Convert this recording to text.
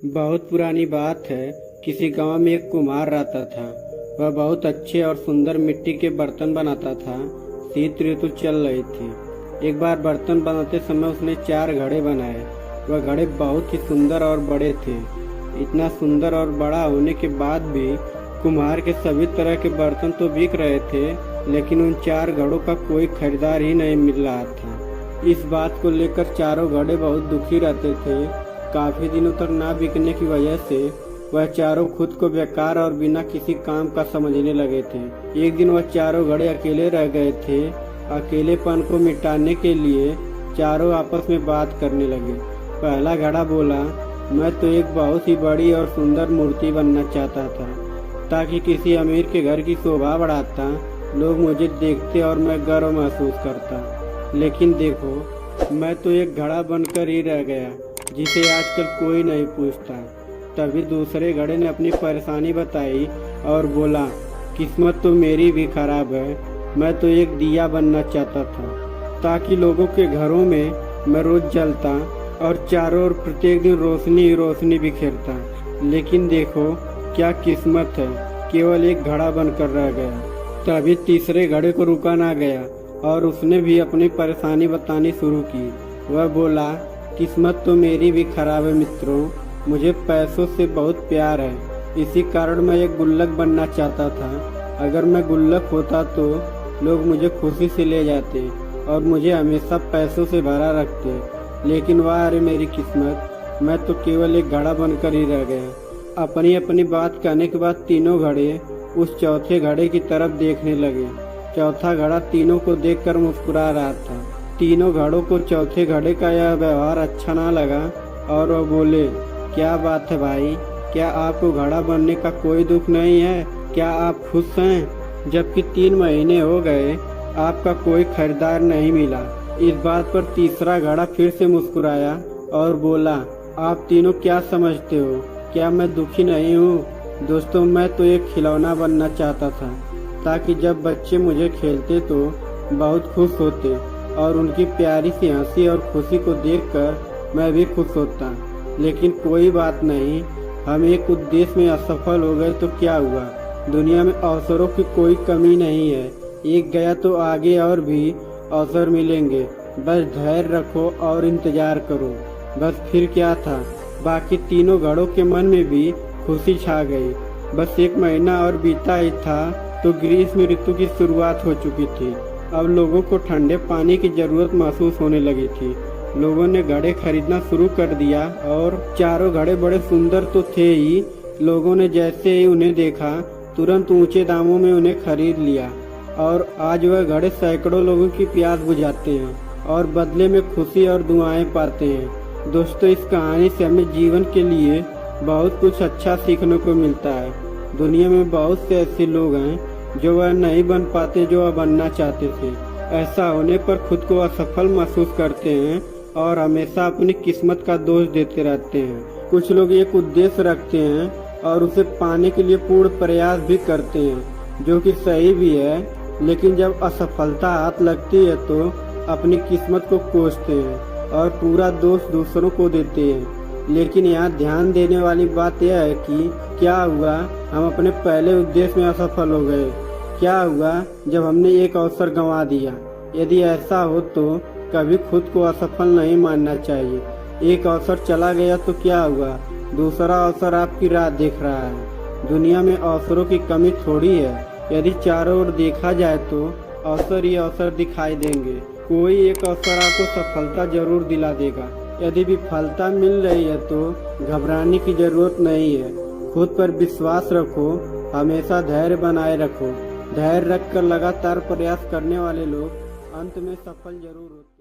बहुत पुरानी बात है। किसी गांव में एक कुम्हार रहता था। वह बहुत अच्छे और सुंदर मिट्टी के बर्तन बनाता था। शीत ऋतु चल रही थी। एक बार बर्तन बनाते समय उसने 4 घड़े बनाए। वह घड़े बहुत ही सुंदर और बड़े थे। इतना सुंदर और बड़ा होने के बाद भी कुम्हार के सभी तरह के बर्तन तो बिक रहे थे, लेकिन उन 4 घड़ों का कोई खरीदार ही नहीं मिल रहा था। इस बात को लेकर चारों घड़े बहुत दुखी रहते थे। काफी दिनों तक ना बिकने की वजह से वह चारों खुद को बेकार और बिना किसी काम का समझने लगे थे। एक दिन वह चारों घड़े अकेले रह गए थे। अकेलेपन को मिटाने के लिए चारों आपस में बात करने लगे। पहला घड़ा बोला, मैं तो एक बहुत ही बड़ी और सुंदर मूर्ति बनना चाहता था, ताकि किसी अमीर के घर की शोभा बढ़ाता, लोग मुझे देखते और मैं गर्व महसूस करता। लेकिन देखो, मैं तो एक घड़ा बनकर ही रह गया, जिसे आजकल कोई नहीं पूछता। तभी दूसरे घड़े ने अपनी परेशानी बताई और बोला, किस्मत तो मेरी भी खराब है। मैं तो एक दिया बनना चाहता था, ताकि लोगों के घरों में मैं रोज जलता और चारों ओर प्रत्येक दिन रोशनी ही रोशनी बिखेरता। लेकिन देखो क्या किस्मत है, केवल एक घड़ा बनकर रह गया। तभी तीसरे घड़े को रुका ना गया और उसने भी अपनी परेशानी बतानी शुरू की। वह बोला, किस्मत तो मेरी भी खराब है मित्रों। मुझे पैसों से बहुत प्यार है, इसी कारण मैं एक गुल्लक बनना चाहता था। अगर मैं गुल्लक होता तो लोग मुझे खुशी से ले जाते और मुझे हमेशा पैसों से भरा रखते। लेकिन वाह रे मेरी किस्मत, मैं तो केवल एक घड़ा बनकर ही रह गया। अपनी अपनी बात कहने के बाद तीनों घड़े उस चौथे घड़े की तरफ देखने लगे। चौथा घड़ा तीनों को देखकर मुस्कुरा रहा था। तीनों घड़ों को चौथे घड़े का यह व्यवहार अच्छा ना लगा और वह बोले, क्या बात है भाई, क्या आपको घड़ा बनने का कोई दुख नहीं है? क्या आप खुश हैं? जबकि 3 महीने हो गए आपका कोई खरीदार नहीं मिला। इस बात पर तीसरा घड़ा फिर से मुस्कुराया और बोला, आप तीनों क्या समझते हो? क्या मैं दुखी नहीं हूँ? दोस्तों, मैं तो एक खिलौना बनना चाहता था, ताकि जब बच्चे मुझे खेलते तो बहुत खुश होते और उनकी प्यारी सी हंसी और खुशी को देखकर मैं भी खुश होता। लेकिन कोई बात नहीं, हम एक उद्देश्य में असफल हो गए तो क्या हुआ? दुनिया में अवसरों की कोई कमी नहीं है। एक गया तो आगे और भी अवसर मिलेंगे। बस धैर्य रखो और इंतजार करो। बस फिर क्या था, बाकी तीनों घड़ों के मन में भी खुशी छा गई। बस 1 महीना और बीता ही था तो ग्रीष्म ऋतु की शुरुआत हो चुकी थी। अब लोगों को ठंडे पानी की जरूरत महसूस होने लगी थी। लोगों ने घड़े खरीदना शुरू कर दिया और चारों घड़े बड़े सुंदर तो थे ही। लोगों ने जैसे ही उन्हें देखा, तुरंत ऊंचे दामों में उन्हें खरीद लिया और आज वह घड़े सैकड़ों लोगों की प्यास बुझाते हैं और बदले में खुशी और दुआएं पाते हैं। दोस्तों, इस कहानी से हमें जीवन के लिए बहुत कुछ अच्छा सीखने को मिलता है। दुनिया में बहुत से ऐसे लोग हैं जो वह नहीं बन पाते जो वह बनना चाहते थे। ऐसा होने पर खुद को असफल महसूस करते हैं और हमेशा अपनी किस्मत का दोष देते रहते हैं। कुछ लोग एक उद्देश्य रखते हैं और उसे पाने के लिए पूर्ण प्रयास भी करते हैं, जो कि सही भी है। लेकिन जब असफलता हाथ लगती है तो अपनी किस्मत को कोसते हैं और पूरा दोष दूसरों को देते हैं। लेकिन यहाँ ध्यान देने वाली बात यह है कि क्या हुआ, हम अपने पहले उद्देश्य में असफल हो गए। क्या हुआ जब हमने एक अवसर गंवा दिया। यदि ऐसा हो तो कभी खुद को असफल नहीं मानना चाहिए। एक अवसर चला गया तो क्या हुआ, दूसरा अवसर आपकी राह देख रहा है। दुनिया में अवसरों की कमी थोड़ी है। यदि चारों ओर देखा जाए तो अवसर ही अवसर दिखाई देंगे। कोई एक अवसर आपको सफलता जरूर दिला देगा। यदि विफलता मिल रही है तो घबराने की जरूरत नहीं है। खुद पर विश्वास रखो, हमेशा धैर्य बनाए रखो। धैर्य रखकर लगातार प्रयास करने वाले लोग अंत में सफल जरूर होते हैं।